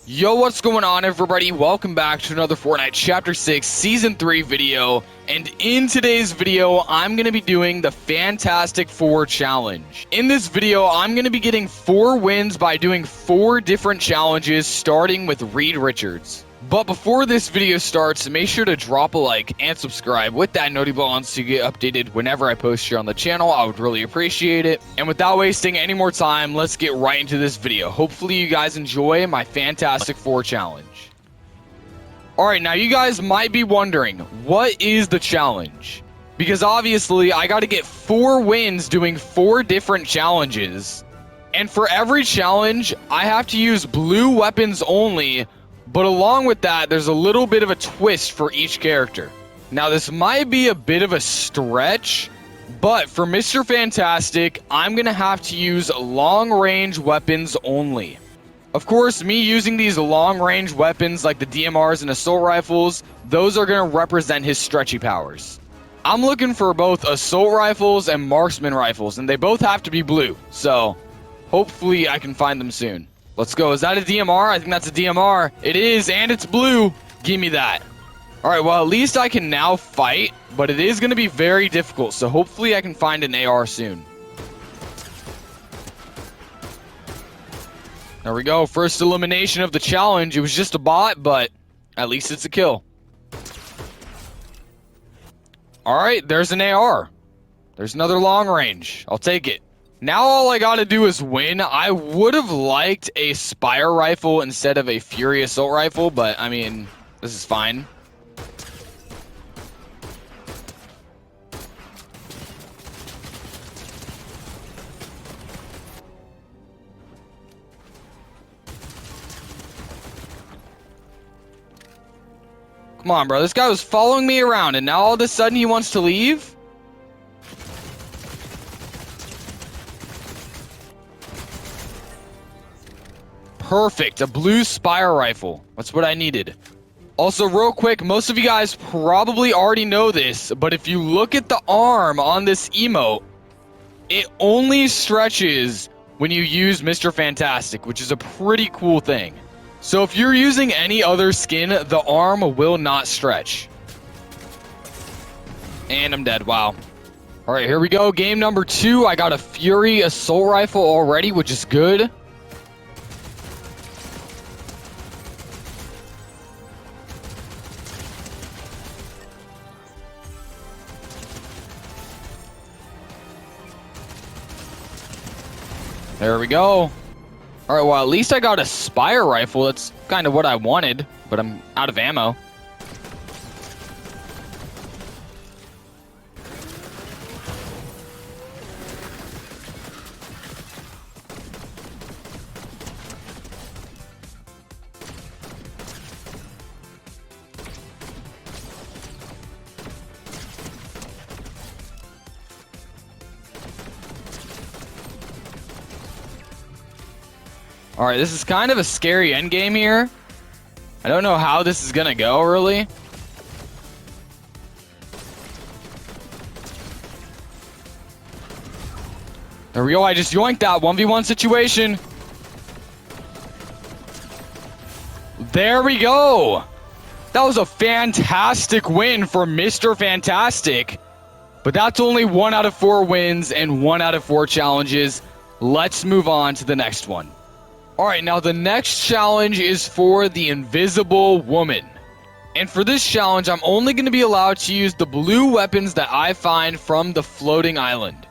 Yo, what's going on, everybody? Welcome back to another Fortnite Chapter 6 Season 3 video. And in today's video, I'm going to be doing the Fantastic Four Challenge. In this video, I'm going to be getting 4 wins by doing 4 different challenges, starting with Reed Richards. But before this video starts, make sure to drop a like and subscribe with that notification bell so you get updated whenever I post here on the channel. I would really appreciate it. And without wasting any more time, let's get right into this video. Hopefully you guys enjoy my Fantastic Four challenge. Alright, now you guys might be wondering, what is the challenge? Because obviously I got to get 4 wins doing 4 different challenges. And for every challenge, I have to use blue weapons only. But along with that, there's a little bit of a twist for each character. Now, this might be a bit of a stretch, but for Mr. Fantastic, I'm going to have to use long-range weapons only. Of course, me using these long-range weapons like the DMRs and assault rifles, those are going to represent his stretchy powers. I'm looking for both assault rifles and marksman rifles, and they both have to be blue, so hopefully I can find them soon. Let's go. Is that a DMR? I think that's a DMR. It is, and it's blue. Give me that. Alright, well, at least I can now fight, but it is going to be very difficult, so hopefully I can find an AR soon. There we go. First elimination of the challenge. It was just a bot, but at least it's a kill. Alright, there's an AR. There's another long range. I'll take it. Now all I gotta do is win. I would have liked a Spire rifle instead of a Fury assault rifle, but I mean, this is fine. Come on, bro. This guy was following me around, and now all of a sudden he wants to leave? Perfect, a blue Spire rifle. That's what I needed. Also, real quick, most of you guys probably already know this, but if you look at the arm on this emote, it only stretches when you use Mr. Fantastic, which is a pretty cool thing. So if you're using any other skin, the arm will not stretch. And I'm dead, wow. Alright, here we go, game number 2. I got a Fury assault rifle already, which is good. There we go. Alright, well, at least I got a Spire rifle. That's kind of what I wanted, but I'm out of ammo. Alright, this is kind of a scary endgame here. I don't know how this is gonna go, really. There we go, I just yoinked that 1v1 situation. There we go. That was a fantastic win for Mr. Fantastic. But that's only 1 out of 4 wins and 1 out of 4 challenges. Let's move on to the next one. Alright, now the next challenge is for the Invisible Woman. And for this challenge, I'm only going to be allowed to use the blue weapons that I find from the floating island.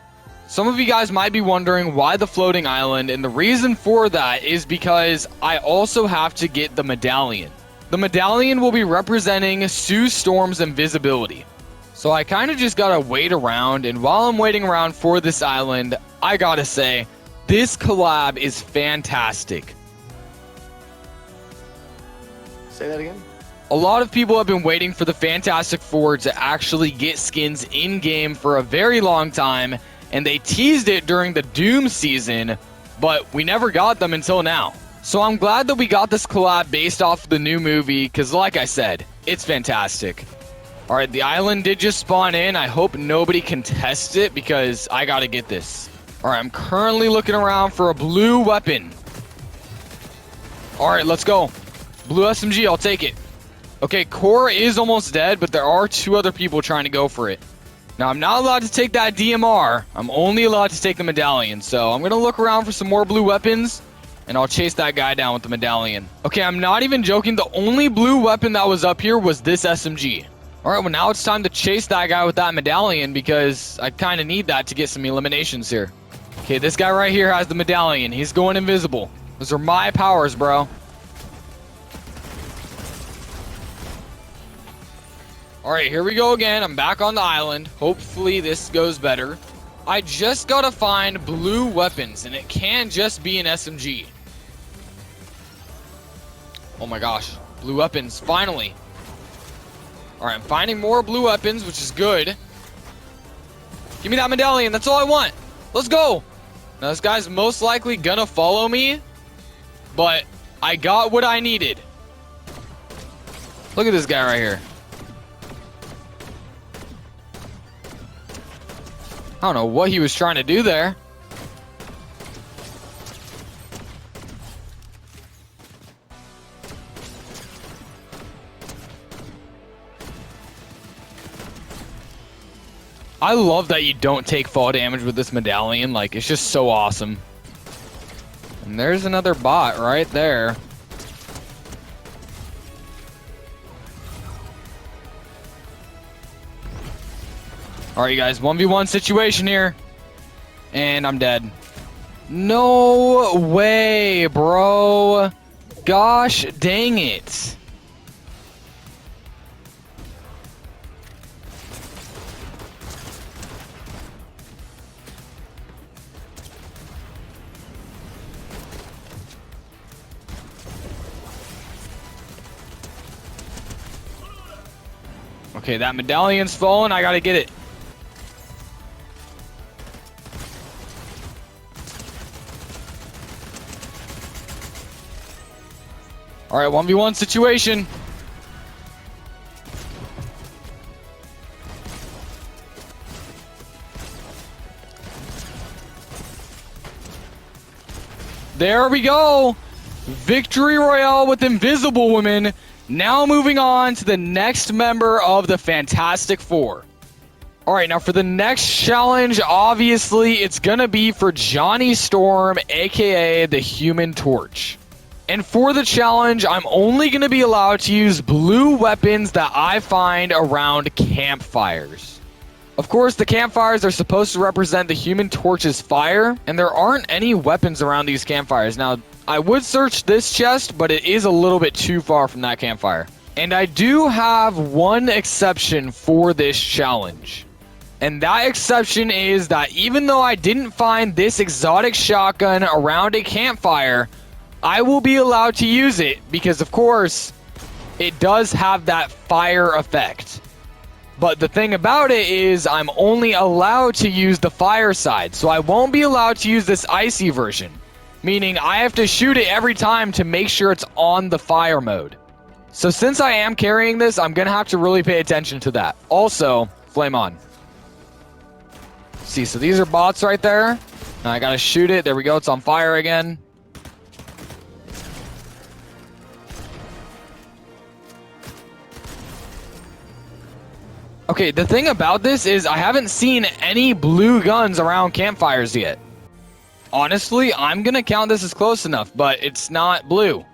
Some of you guys might be wondering why the floating island, and the reason for that is because I also have to get the medallion. The medallion will be representing Sue Storm's invisibility. So I kind of just gotta wait around, and while I'm waiting around for this island, I gotta say, this collab is fantastic. Say that again? A lot of people have been waiting for the Fantastic Four to actually get skins in-game for a very long time, and they teased it during the Doom season, but we never got them until now. So I'm glad that we got this collab based off the new movie, because like I said, it's fantastic. Alright, the island did just spawn in. I hope nobody contests it, because I gotta get this. Alright, I'm currently looking around for a blue weapon. Alright, let's go. Blue SMG, I'll take it. Okay, Core is almost dead, but there are 2 other people trying to go for it. Now, I'm not allowed to take that DMR. I'm only allowed to take the medallion. So I'm going to look around for some more blue weapons, and I'll chase that guy down with the medallion. Okay, I'm not even joking. The only blue weapon that was up here was this SMG. All right, well, now it's time to chase that guy with that medallion because I kind of need that to get some eliminations here. Okay, this guy right here has the medallion. He's going invisible. Those are my powers, bro. All right, here we go again. I'm back on the island. Hopefully this goes better. I just gotta find blue weapons, and it can just be an SMG. Oh my gosh, blue weapons, finally. All right, I'm finding more blue weapons, which is good. Give me that medallion, that's all I want. Let's go. Now this guy's most likely gonna follow me, but I got what I needed. Look at this guy right here. I don't know what he was trying to do there. I love that you don't take fall damage with this medallion. Like, it's just so awesome. And there's another bot right there. Alright, you guys, 1v1 situation here. And I'm dead. No way, bro. Gosh dang it. Okay, that medallion's fallen. I gotta get it. Alright, 1v1 situation. There we go. Victory Royale with Invisible Women. Now moving on to the next member of the Fantastic Four. Alright, now for the next challenge, obviously, it's gonna be for Johnny Storm, aka the Human Torch. And for the challenge, I'm only going to be allowed to use blue weapons that I find around campfires. Of course, the campfires are supposed to represent the Human Torch's fire, and there aren't any weapons around these campfires. Now, I would search this chest, but it is a little bit too far from that campfire. And I do have one exception for this challenge. And that exception is that even though I didn't find this exotic shotgun around a campfire, I will be allowed to use it because, of course, it does have that fire effect. But the thing about it is I'm only allowed to use the fire side, so I won't be allowed to use this icy version, meaning I have to shoot it every time to make sure it's on the fire mode. So since I am carrying this, I'm going to have to really pay attention to that. Also, flame on. See, so these are bots right there. Now I got to shoot it. There we go. It's on fire again. Okay, the thing about this is I haven't seen any blue guns around campfires yet. Honestly, I'm gonna count this as close enough, but it's not blue.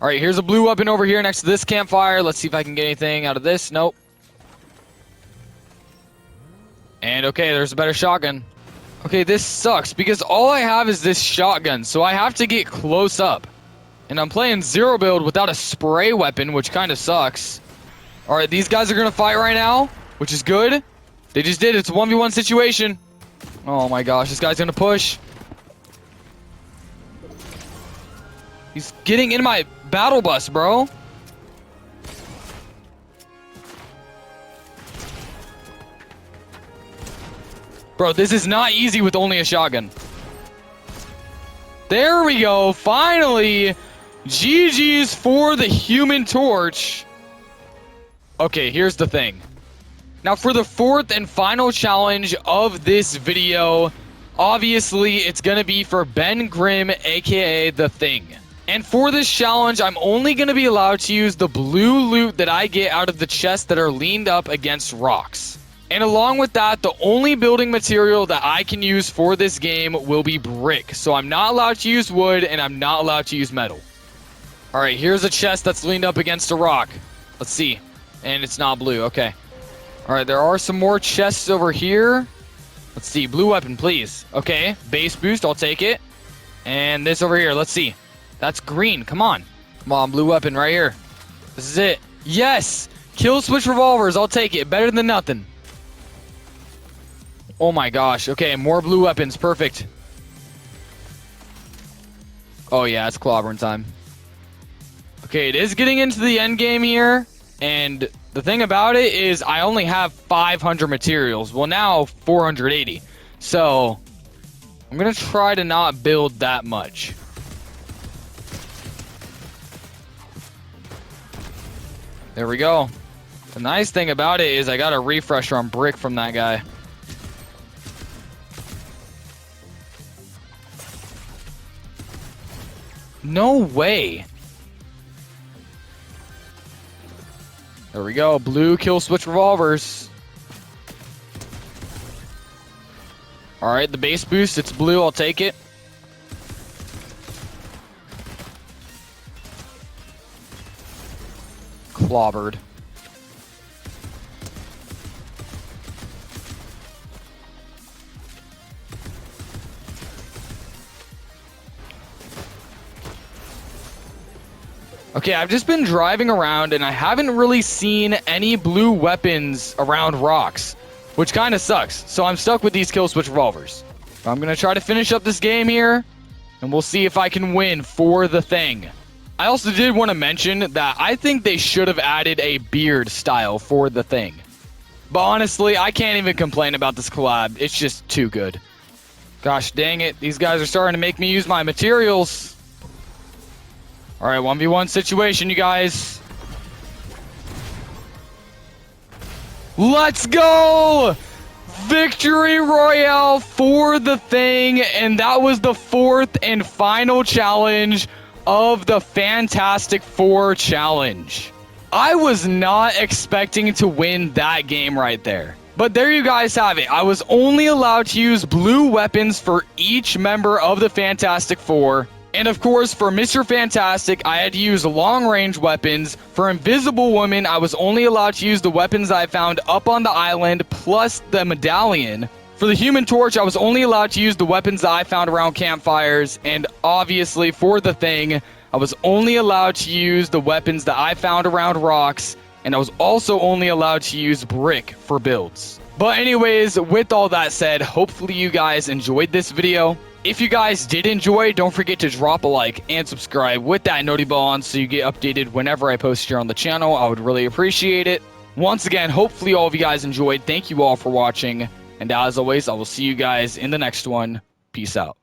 Alright, here's a blue weapon over here next to this campfire. Let's see if I can get anything out of this. Nope. And okay, there's a better shotgun. Okay, this sucks because all I have is this shotgun, so I have to get close up. And I'm playing zero build without a spray weapon, which kind of sucks. Alright, these guys are going to fight right now, which is good. They just did. It's a 1v1 situation. Oh my gosh, this guy's going to push. He's getting in my battle bus, bro. Bro, this is not easy with only a shotgun. There we go. Finally, GG's for the Human Torch. Okay, here's the thing. Now for the fourth and final challenge of this video, obviously it's going to be for Ben Grimm, aka The Thing. And for this challenge, I'm only going to be allowed to use the blue loot that I get out of the chests that are leaned up against rocks. And along with that, the only building material that I can use for this game will be brick. So I'm not allowed to use wood, and I'm not allowed to use metal. Alright, here's a chest that's leaned up against a rock. Let's see. And it's not blue, okay. Alright, there are some more chests over here. Let's see, blue weapon, please. Okay, base boost, I'll take it. And this over here, let's see. That's green, come on. Come on, blue weapon right here. This is it. Yes! Kill switch revolvers, I'll take it. Better than nothing. Oh my gosh, okay, more blue weapons, perfect. Oh yeah, it's clobbering time. Okay, it is getting into the end game here. And the thing about it is I only have 500 materials. Well, now 480. So I'm going to try to not build that much. There we go. The nice thing about it is I got a refresher on brick from that guy. No way. There we go. Blue kill switch revolvers. Alright, the base boost. It's blue. I'll take it. Clobbered. Okay, I've just been driving around and I haven't really seen any blue weapons around rocks, which kind of sucks. So I'm stuck with these kill switch revolvers. I'm going to try to finish up this game here and we'll see if I can win for the thing. I also did want to mention that I think they should have added a beard style for the thing. But honestly, I can't even complain about this collab. It's just too good. Gosh dang it. These guys are starting to make me use my materials. Alright, 1v1 situation, you guys. Let's go! Victory Royale for the thing, and that was the fourth and final challenge of the Fantastic Four challenge. I was not expecting to win that game right there. But there you guys have it. I was only allowed to use blue weapons for each member of the Fantastic Four. And of course, for Mr. Fantastic, I had to use long-range weapons. For Invisible Woman, I was only allowed to use the weapons I found up on the island, plus the medallion. For the Human Torch, I was only allowed to use the weapons that I found around campfires. And obviously, for the thing, I was only allowed to use the weapons that I found around rocks. And I was also only allowed to use brick for builds. But anyways, with all that said, hopefully you guys enjoyed this video. If you guys did enjoy, don't forget to drop a like and subscribe with that noti bell on so you get updated whenever I post here on the channel. I would really appreciate it. Once again, hopefully all of you guys enjoyed. Thank you all for watching. And as always, I will see you guys in the next one. Peace out.